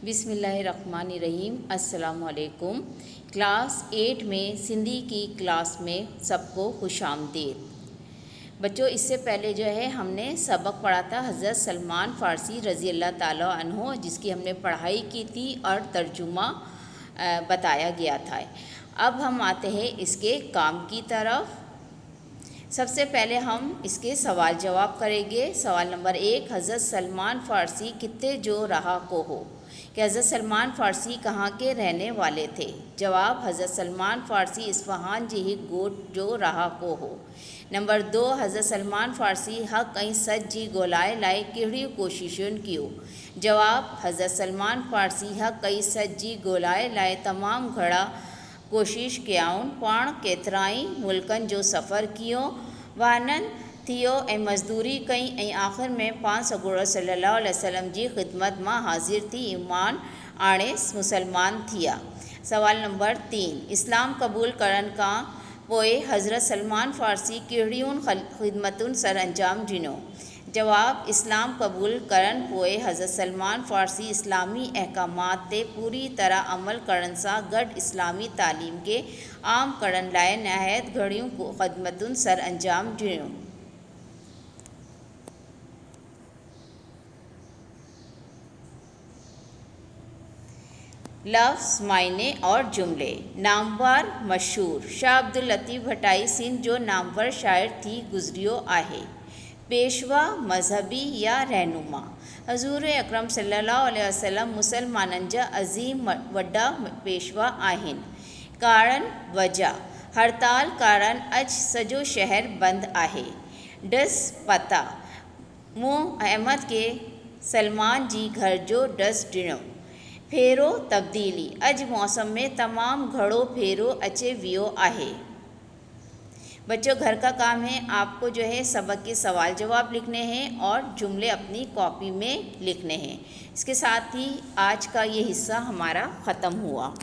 بسم اللہ الرحمن الرحیم۔ السلام علیکم۔ کلاس 8 میں سندھی کی کلاس میں سب کو خوش آمدید۔ بچوں، اس سے پہلے جو ہے ہم نے سبق پڑھا تھا حضرت سلمان فارسی رضی اللہ تعالیٰ عنہ، جس کی ہم نے پڑھائی کی تھی اور ترجمہ بتایا گیا تھا۔ اب ہم آتے ہیں اس کے کام کی طرف۔ سب سے پہلے ہم اس کے سوال جواب کریں گے۔ سوال نمبر 1، حضرت سلمان فارسی کتے جو رہا کو ہو، کہ حضرت سلمان فارسی کہاں کے رہنے والے تھے؟ جواب، حضرت سلمان فارسی اصفہان جی گوٹ جو رہا کو ہو۔ نمبر 2، حضرت سلمان فارسی حق ऐं सच जी ॻोल्हाए लाइ कहिड़ियूं कोशिशुनि कयूं؟ जवाब، حضرت سلمان فارسی حق ऐं सच जी ॻोल्हाए लाइ तमामु घणा कोशिश कयाऊं। पाण केतिराई मुल्कनि जो सफ़र कियो, वाहननि थियो ऐं मज़दूरी कई ऐं आख़िर में पाण सॻोड़ सल्लल्लाहु अलैहि वसल्लम जी ख़िदमत मां हाज़िर थी ईमान आणे मुसलमान थिया। सवाल नंबर 3, इस्लाम क़बूल करण खां पोइ हज़रत सलमान फ़ारसी कहिड़ियुनि ख़िदमतुनि सर अंजाम ॾिनो? जवाब, इस्लाम क़बूल करण पोइ हज़रत सलमान फ़ारसी इस्लामी अहकामात ते पूरी तरह अमल करण सां गॾु इस्लामी तालीम खे आम करण लाइ नहायत घणियूं ख़िदमतुनि सर अंजाम ॾिनो। लफ्ज़, मायने और जुमले। नामवर मशहूर। शाह अब्दुल लतीफ़ भटाई सिंध जो नामवर शाइर थी गुज़रियो आहे। पेशवा, मज़हबी या रहनुमा। हज़ूर अकरम सल्लल्लाहु अलैहि वसल्लम मुसलमाननि जा अज़ीम वॾा पेशवा आहिनि। कारण वजह, हड़ताल कारण अॼु सॼो शहर बंदि आहे। डस पता, मूं अहमद खे सलमान जी घर जो डस ॾिनो। फेरो, तब्दीली, अॼु मौसम में तमामु घणो फेरो अचे वियो आहे। बच्चों, घर का काम है आपको जो है सबक के सवाल जवाब लिखने हैं और जुमले अपनी कॉपी में लिखने हैं। इसके साथ ही आज का ये हिस्सा हमारा ख़त्म हुआ।